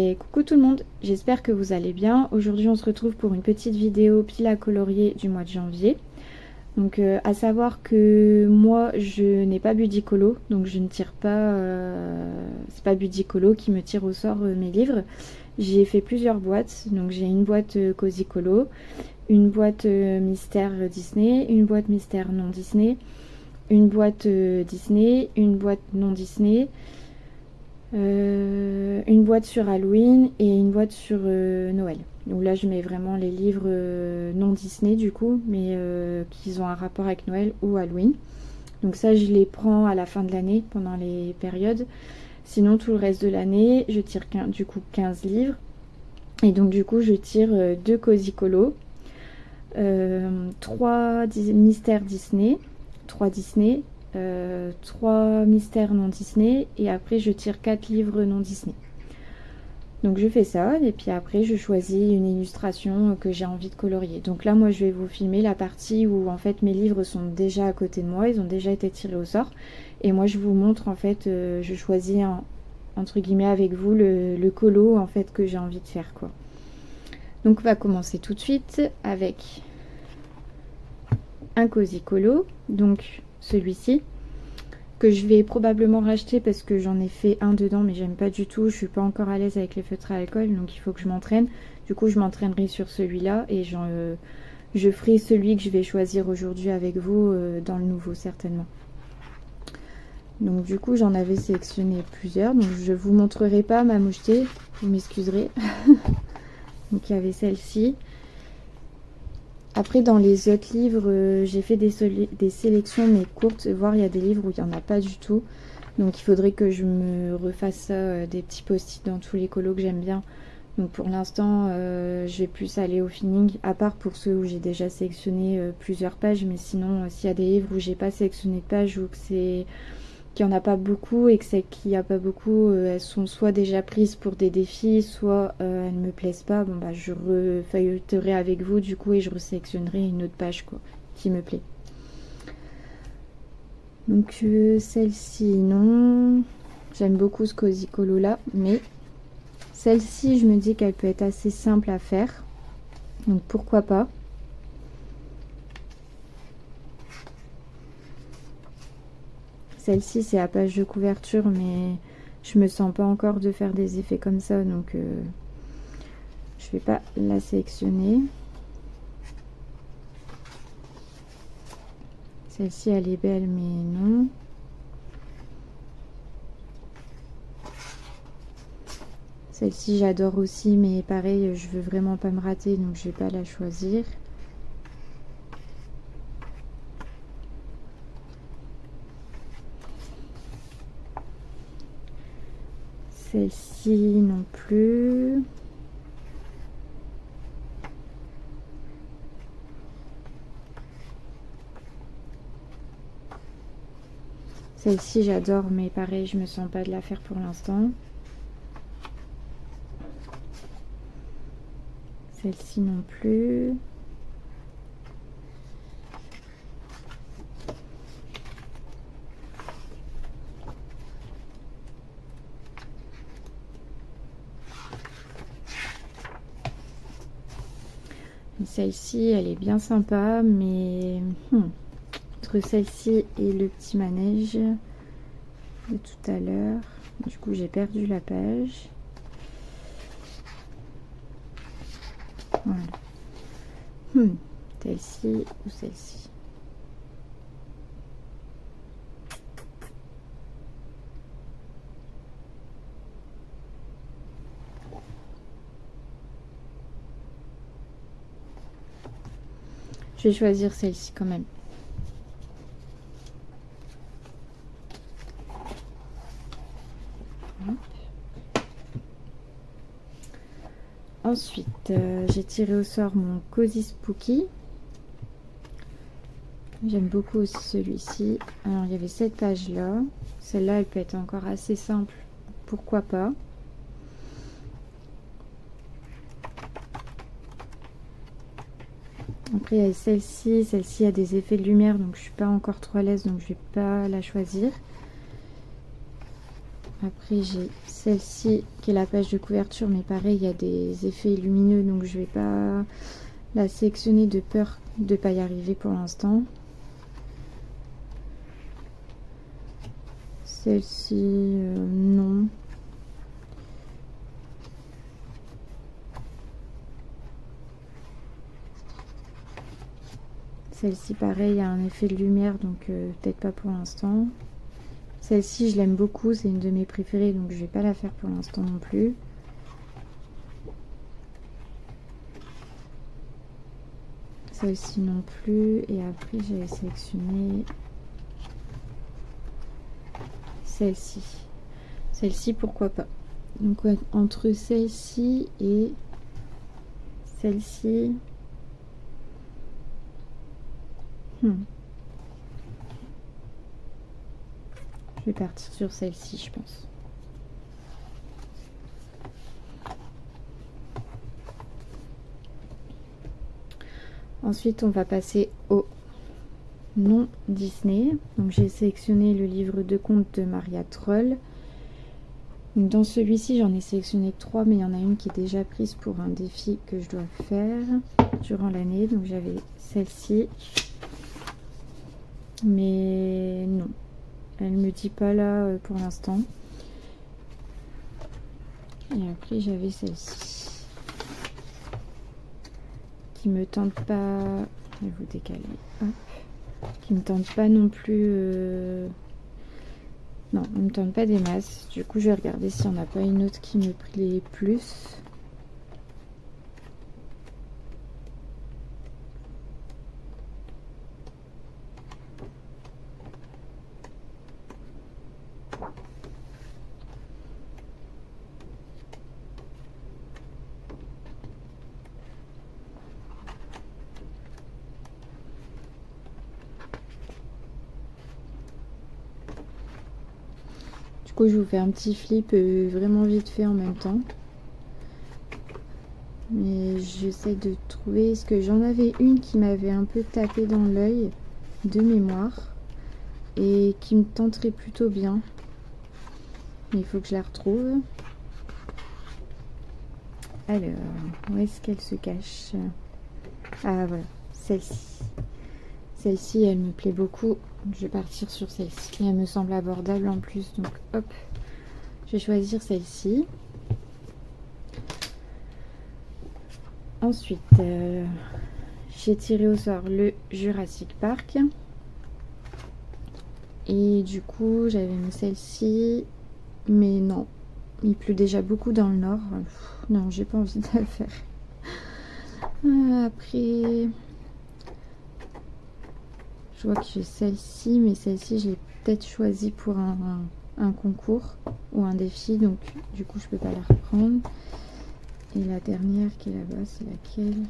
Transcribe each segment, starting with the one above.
Et coucou tout le monde, j'espère que vous allez bien. Aujourd'hui on se retrouve pour une petite vidéo pile à colorier du mois de janvier. Donc à savoir que moi je n'ai pas Budicolo, donc je ne tire pas, c'est pas Budicolo qui me tire au sort mes livres. J'ai fait plusieurs boîtes, donc j'ai une boîte Cosicolo, une boîte mystère Disney, une boîte mystère non Disney, une boîte Disney, une boîte non Disney, une boîte sur Halloween et une boîte sur Noël. Donc là je mets vraiment les livres non Disney du coup, mais qui ont un rapport avec Noël ou Halloween. Donc ça je les prends à la fin de l'année pendant les périodes. Sinon tout le reste de l'année je tire du coup 15 livres. Et donc du coup je tire 2 Cosicolo, 3 mystères Disney, 3 Disney, 3 mystères non Disney, et après je tire 4 livres non Disney. Donc je fais ça et puis après je choisis une illustration que j'ai envie de colorier. Donc là moi je vais vous filmer la partie où en fait mes livres sont déjà à côté de moi, ils ont déjà été tirés au sort, et moi je vous montre en fait, je choisis entre guillemets avec vous le colo en fait que j'ai envie de faire quoi. Donc on va commencer tout de suite avec un Cosicolo, donc celui-ci que je vais probablement racheter parce que j'en ai fait un dedans mais j'aime pas du tout, je suis pas encore à l'aise avec les feutres à alcool, donc il faut que je m'entraîne. Du coup je m'entraînerai sur celui-là et je ferai celui que je vais choisir aujourd'hui avec vous dans le nouveau certainement. Donc du coup j'en avais sélectionné plusieurs, donc je vous montrerai pas ma mouchetée, vous m'excuserez. Donc il y avait celle-ci. Après dans les autres livres j'ai fait des sélections mais courtes, voire il y a des livres où il n'y en a pas du tout. Donc il faudrait que je me refasse ça, des petits post-it dans tous les colos que j'aime bien. Donc pour l'instant je vais plus aller au feeling, à part pour ceux où j'ai déjà sélectionné plusieurs pages. Mais sinon s'il y a des livres où j'ai pas sélectionné de pages ou que c'est qu'il n'y en a pas beaucoup et que celles qu'il n'y a pas beaucoup elles sont soit déjà prises pour des défis, soit elles me plaisent pas, bon bah je refeuilleterai avec vous du coup et je resélectionnerai une autre page quoi qui me plaît. Donc celle-ci non, j'aime beaucoup ce Cosicolo là, mais celle-ci je me dis qu'elle peut être assez simple à faire, donc pourquoi pas. Celle-ci c'est à page de couverture mais je me sens pas encore de faire des effets comme ça, donc je vais pas la sélectionner. Celle-ci elle est belle mais non. Celle-ci j'adore aussi mais pareil je veux vraiment pas me rater donc je vais pas la choisir. Celle-ci non plus. Celle-ci j'adore mais pareil je me sens pas de la faire pour l'instant. Celle-ci non plus. Celle-ci elle est bien sympa mais entre celle-ci et le petit manège de tout à l'heure, du coup j'ai perdu la page. Voilà. Celle-ci ou celle-ci. Je vais choisir celle-ci quand même. Ensuite, j'ai tiré au sort mon Cozy Spooky. J'aime beaucoup aussi celui-ci. Alors, il y avait cette page-là. Celle-là, elle peut être encore assez simple. Pourquoi pas? Après, il y a celle-ci. Celle-ci a des effets de lumière, donc je suis pas encore trop à l'aise, donc je vais pas la choisir. Après j'ai celle-ci qui est la page de couverture, mais pareil il y a des effets lumineux, donc je vais pas la sélectionner de peur de pas y arriver pour l'instant. Celle-ci non. Celle-ci pareil il y a un effet de lumière, donc peut-être pas pour l'instant. Celle-ci je l'aime beaucoup, c'est une de mes préférées, donc je vais pas la faire pour l'instant non plus. Celle-ci non plus. Et après j'avais sélectionné celle-ci. Celle-ci pourquoi pas. Donc ouais, entre celle-ci et celle-ci. Je vais partir sur celle-ci, je pense. Ensuite, on va passer au non Disney. Donc j'ai sélectionné le livre de contes de Maria Troll. Donc, dans celui-ci, j'en ai sélectionné 3, mais il y en a une qui est déjà prise pour un défi que je dois faire durant l'année. Donc j'avais celle-ci. Mais non, elle me dit pas là pour l'instant. Et après j'avais celle-ci qui me tente pas. Je vais vous décaler. Hop. Qui me tente pas non plus. Non, elle me tente pas des masses. Du coup, je vais regarder s'il n'y en a pas une autre qui me plaît plus. Du coup, je vous fais un petit flip vraiment vite fait en même temps. Mais j'essaie de trouver, parce que j'en avais une qui m'avait un peu tapé dans l'œil de mémoire et qui me tenterait plutôt bien. Mais il faut que je la retrouve. Alors, où est-ce qu'elle se cache? Ah voilà, celle-ci. Celle-ci, elle me plaît beaucoup. Je vais partir sur celle-ci. Et elle me semble abordable en plus. Donc hop, je vais choisir celle-ci. Ensuite, j'ai tiré au sort le Jurassic Park. Et du coup, j'avais mis celle-ci. Mais non, il pleut déjà beaucoup dans le nord. Non, j'ai pas envie de la faire. Après, je vois que j'ai celle-ci, mais celle-ci, je l'ai peut-être choisie pour un concours ou un défi. Donc, du coup, je peux pas la reprendre. Et la dernière qui est là-bas, c'est laquelle?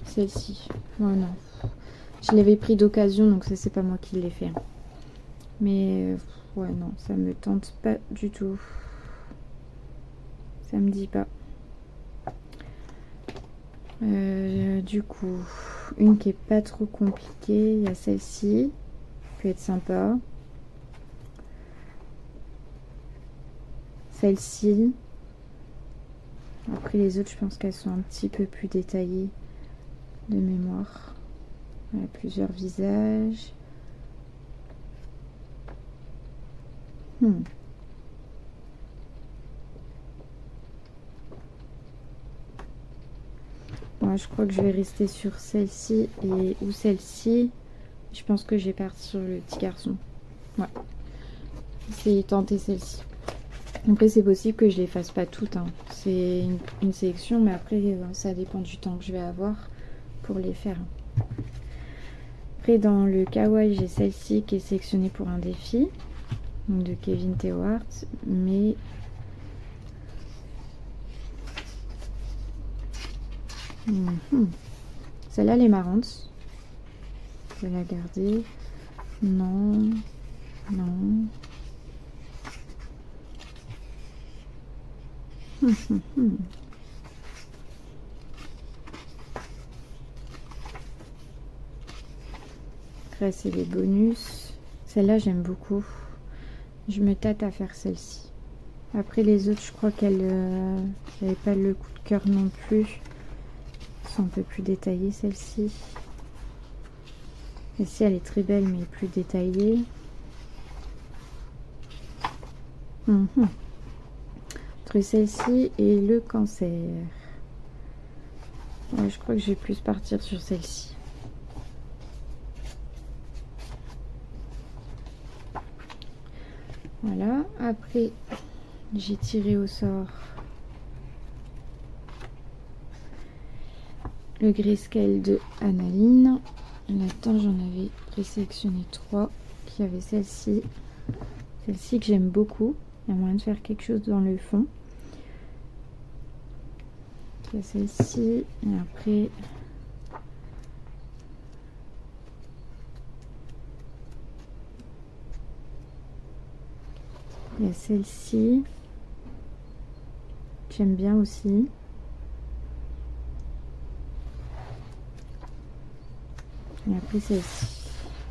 Celle-ci. Oh non. Je l'avais pris d'occasion, donc ça, c'est pas moi qui l'ai fait. Mais ouais, non, ça me tente pas du tout. Ça me dit pas. Du coup, une qui est pas trop compliquée, il y a celle-ci, peut être sympa. Celle-ci. Après les autres, je pense qu'elles sont un petit peu plus détaillées de mémoire. Il y a plusieurs visages. Moi, je crois que je vais rester sur celle-ci ou celle-ci. Je pense que je vais partir sur le petit garçon. Ouais. C'est tenter celle-ci. Après, c'est possible que je les fasse pas toutes. Hein. C'est une sélection, mais après, ça dépend du temps que je vais avoir pour les faire. Après, dans le kawaii, j'ai celle-ci qui est sélectionnée pour un défi. Donc de Kevin Théohart. Mais celle-là, elle est marrante. Je vais la garder. Non. Non. Après, c'est les bonus. Celle-là, j'aime beaucoup. Je me tâte à faire celle-ci. Après les autres, je crois qu'elles n'avaient pas le coup de cœur non plus. Elles sont un peu plus détaillées, celle-ci. Celle-ci, elle est très belle, mais plus détaillée. Entre celle-ci et le cancer. Ouais, je crois que je vais plus partir sur celle-ci. Voilà. Après, j'ai tiré au sort le grayscale de Analine. Là-dedans, j'en avais présélectionné 3. Il y avait celle-ci. Celle-ci que j'aime beaucoup. Il y a moyen de faire quelque chose dans le fond. Il y a celle-ci. Et après... il y a celle-ci. J'aime bien aussi. Et après celle-ci.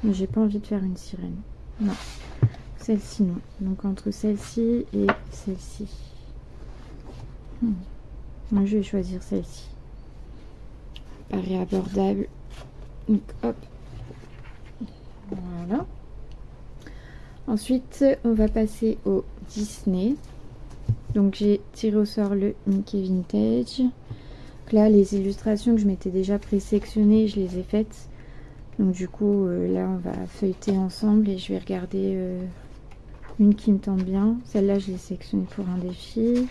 Mais j'ai pas envie de faire une sirène. Non. Celle-ci non. Donc entre celle-ci et celle-ci. Moi je vais choisir celle-ci. Paraît abordable. Donc hop. Voilà. Ensuite on va passer au Disney. Donc j'ai tiré au sort le Mickey Vintage. Donc là les illustrations que je m'étais déjà présélectionnées, je les ai faites. Donc du coup là on va feuilleter ensemble et je vais regarder une qui me tente bien. Celle-là je l'ai sélectionnée pour un défi.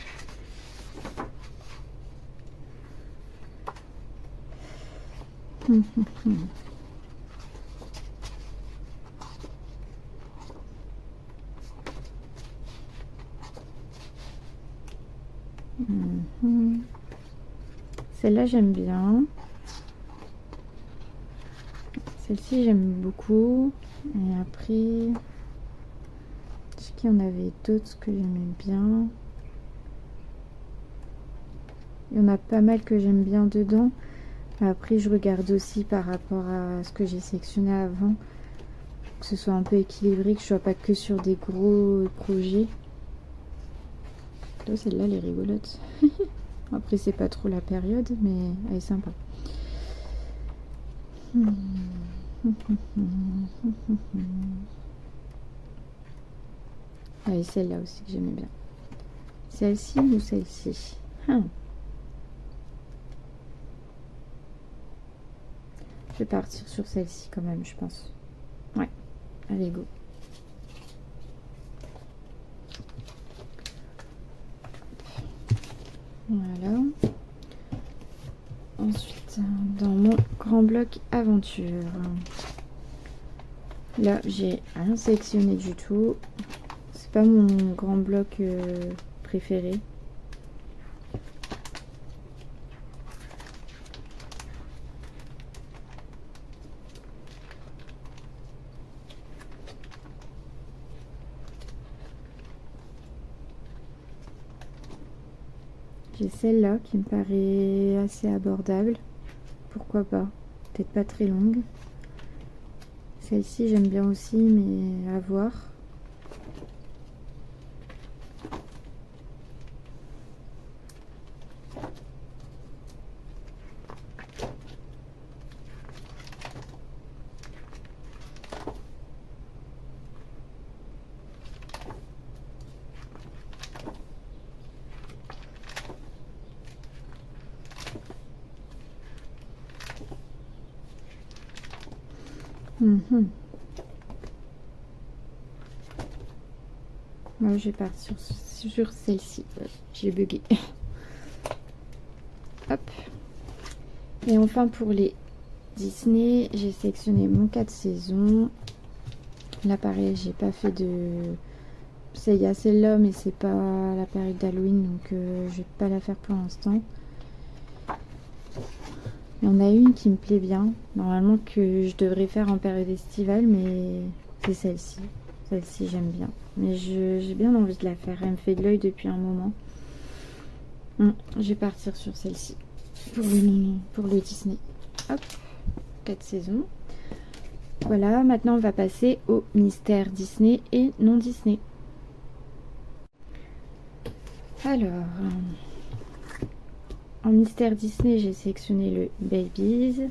Celle-là j'aime bien. Celle-ci j'aime beaucoup. Et après, est-ce qu'il y en avait d'autres que j'aimais bien? Il y en a pas mal que j'aime bien dedans. Après je regarde aussi par rapport à ce que j'ai sélectionné avant, que ce soit un peu équilibré, que je sois pas que sur des gros projets. Là, celle-là elle est rigolote. Après c'est pas trop la période, mais elle est sympa. Ah, et celle-là aussi que j'aimais bien. Celle-ci ou celle-ci? Je vais partir sur celle-ci quand même, je pense. Ouais, allez go. Voilà. Ensuite, dans mon grand bloc aventure. Là, j'ai rien sélectionné du tout. C'est pas mon grand bloc préféré. J'ai celle-là qui me paraît assez abordable. Pourquoi pas? Peut-être pas très longue. Celle-ci j'aime bien aussi, mais à voir. Moi je vais partir sur celle-ci. J'ai bugué. Hop. Et enfin pour les Disney, j'ai sélectionné mon 4 saisons. Là pareil, j'ai pas fait de... Il y a celle-là, mais c'est pas la période d'Halloween, donc je vais pas la faire pour l'instant. Il y en a une qui me plaît bien, normalement que je devrais faire en période estivale, mais c'est celle-ci. Celle-ci j'aime bien, mais j'ai bien envie de la faire. Elle me fait de l'œil depuis un moment. Je vais partir sur celle-ci pour le Disney. Hop, 4 saisons. Voilà, maintenant on va passer au mystère Disney et non Disney. Alors, en mystère Disney, j'ai sélectionné le Babies.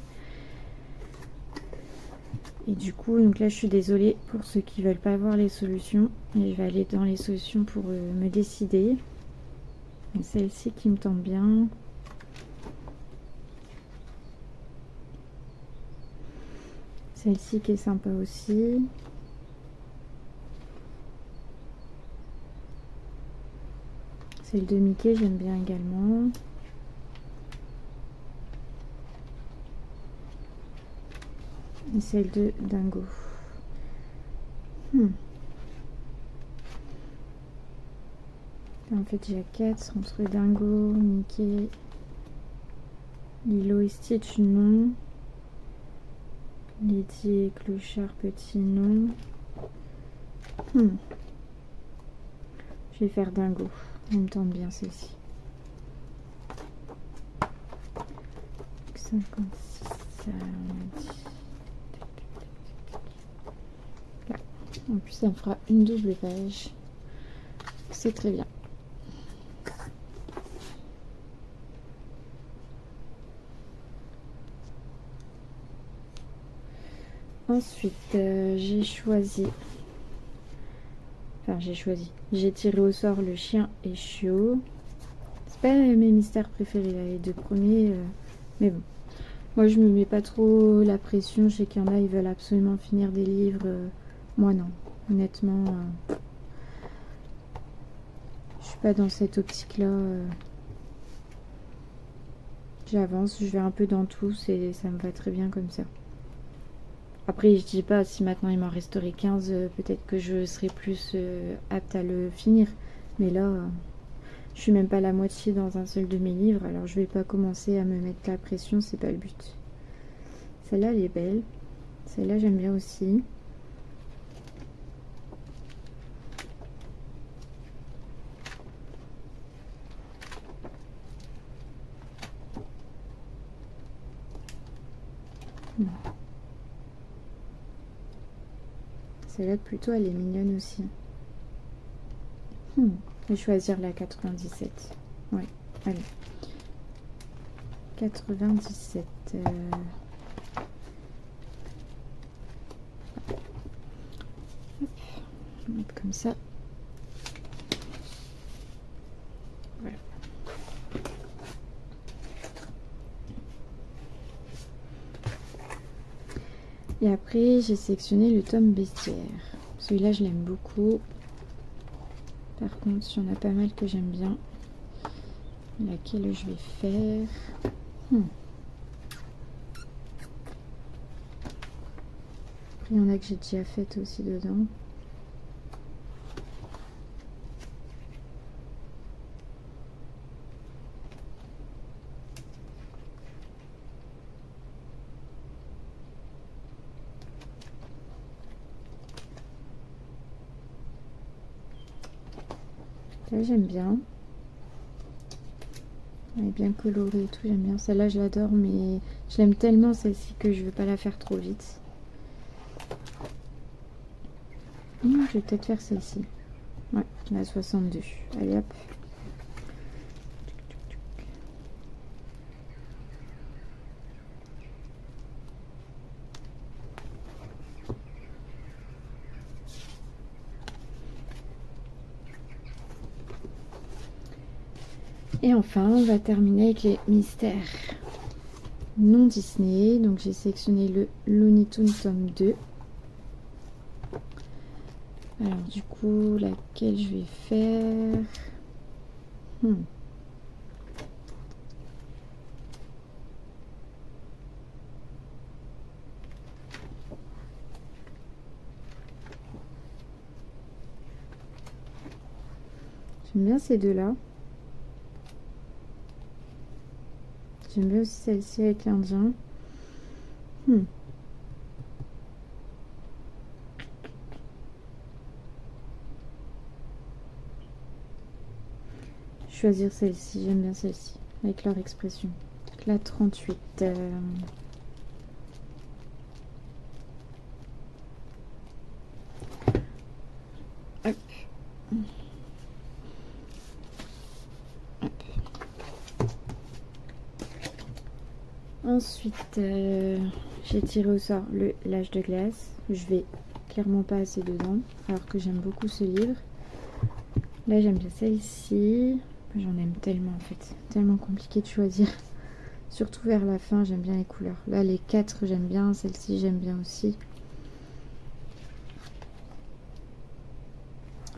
Et du coup, donc là, je suis désolée pour ceux qui veulent pas voir les solutions. Et je vais aller dans les solutions pour me décider. Celle-ci qui me tente bien. Celle-ci qui est sympa aussi. Celle de Mickey, j'aime bien également. Et celle de Dingo. En fait, j'ai 4 entre Dingo, Mickey, Lilo et Stitch, non. Lydie et Clochard, petit, non. Je vais faire Dingo. Elle me tente bien celle-ci. 56, ça on a dit. Là. En plus, ça me fera une double page. C'est très bien. Ensuite, j'ai choisi. Enfin, j'ai tiré au sort le chien et chiot. C'est pas mes mystères préférés, là, les deux premiers. Mais bon. Moi, je me mets pas trop la pression. Je sais qu'il y en a, ils veulent absolument finir des livres. Moi, non. Honnêtement, je suis pas dans cette optique-là. J'avance, je vais un peu dans tout. Ça me va très bien comme ça. Après, je dis pas, si maintenant il m'en resterait 15, peut-être que je serais plus apte à le finir. Mais là, je suis même pas la moitié dans un seul de mes livres, alors je vais pas commencer à me mettre la pression, c'est pas le but. Celle-là, elle est belle. Celle-là, j'aime bien aussi. Celle-là, plutôt, elle est mignonne aussi. Je vais choisir la 97. Ouais, allez. 97. On va mettre comme ça. Voilà. Et après, j'ai sélectionné le tome bestiaire. Celui-là, je l'aime beaucoup. Par contre, il y en a pas mal que j'aime bien. Laquelle je vais faire Après, il y en a que j'ai déjà faites aussi dedans. Là, j'aime bien. Elle est bien colorée et tout, j'aime bien. Celle-là, je l'adore, mais je l'aime tellement celle-ci que je veux pas la faire trop vite. Je vais peut-être faire celle-ci. Ouais, la 62. Allez hop. Et enfin, on va terminer avec les mystères non Disney. Donc j'ai sélectionné le Looney Tunes tome 2. Alors du coup, laquelle je vais faire J'aime bien ces deux-là. J'aime bien aussi celle-ci avec l'Indien. Choisir celle-ci, j'aime bien celle-ci, avec leur expression. Donc la 38. Hop. Ensuite, j'ai tiré au sort le L'Âge de glace. Je vais clairement pas assez dedans, alors que j'aime beaucoup ce livre. Là, j'aime bien celle-ci. J'en aime tellement en fait. Tellement compliqué de choisir. Surtout vers la fin, j'aime bien les couleurs. Là, les 4, j'aime bien. Celle-ci, j'aime bien aussi.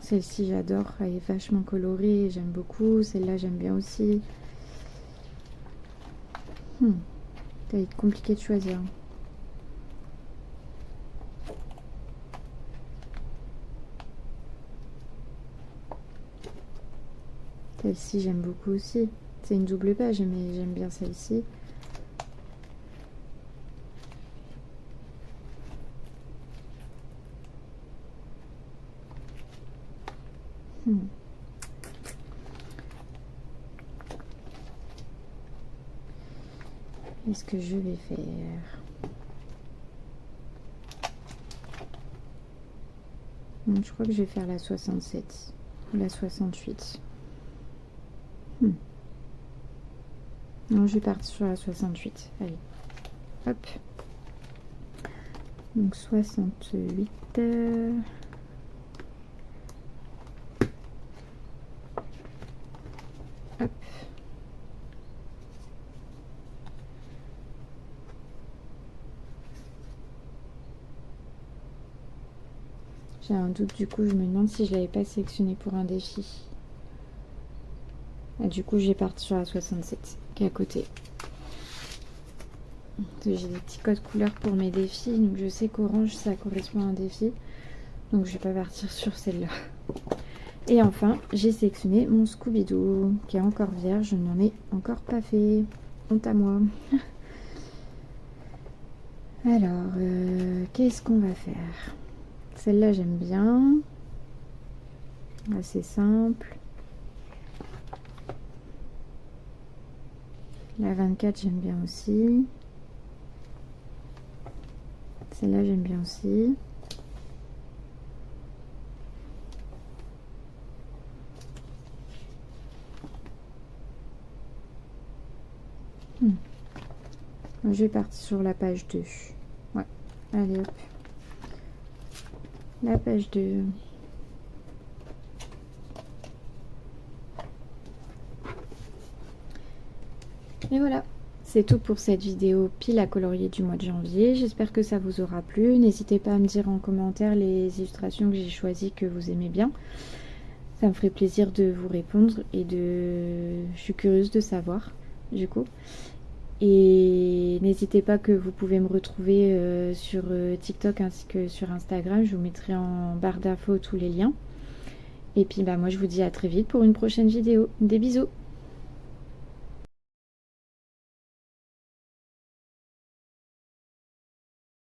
Celle-ci, j'adore. Elle est vachement colorée. J'aime beaucoup. Celle-là, j'aime bien aussi. Ça va être compliqué de choisir. Celle-ci, j'aime beaucoup aussi. C'est une double page, mais j'aime bien celle-ci. Qu'est-ce que je vais faire? Je crois que je vais faire la 67 ou la 68. Non, je vais partir sur la 68. Allez, hop. Donc 68. Hop. J'ai un doute, du coup, je me demande si je l'avais pas sélectionné pour un défi. Et du coup, j'ai parti sur la 67 qui est à côté. J'ai des petits codes couleurs pour mes défis, donc je sais qu'orange ça correspond à un défi, donc je vais pas partir sur celle-là. Et enfin, j'ai sélectionné mon Scooby-Doo qui est encore vierge, je n'en ai encore pas fait. Honte à moi. Alors, qu'est-ce qu'on va faire? Celle-là, j'aime bien. Assez simple. La 24, j'aime bien aussi. Celle-là, j'aime bien aussi. Je vais partir sur la page 2. Ouais, allez hop. La page 2. Et voilà, c'est tout pour cette vidéo pile à colorier du mois de janvier. J'espère que ça vous aura plu. N'hésitez pas à me dire en commentaire les illustrations que j'ai choisies que vous aimez bien. Ça me ferait plaisir de vous répondre et je suis curieuse de savoir du coup. Et n'hésitez pas que vous pouvez me retrouver sur TikTok ainsi que sur Instagram. Je vous mettrai en barre d'infos tous les liens. Et puis moi je vous dis à très vite pour une prochaine vidéo. Des bisous!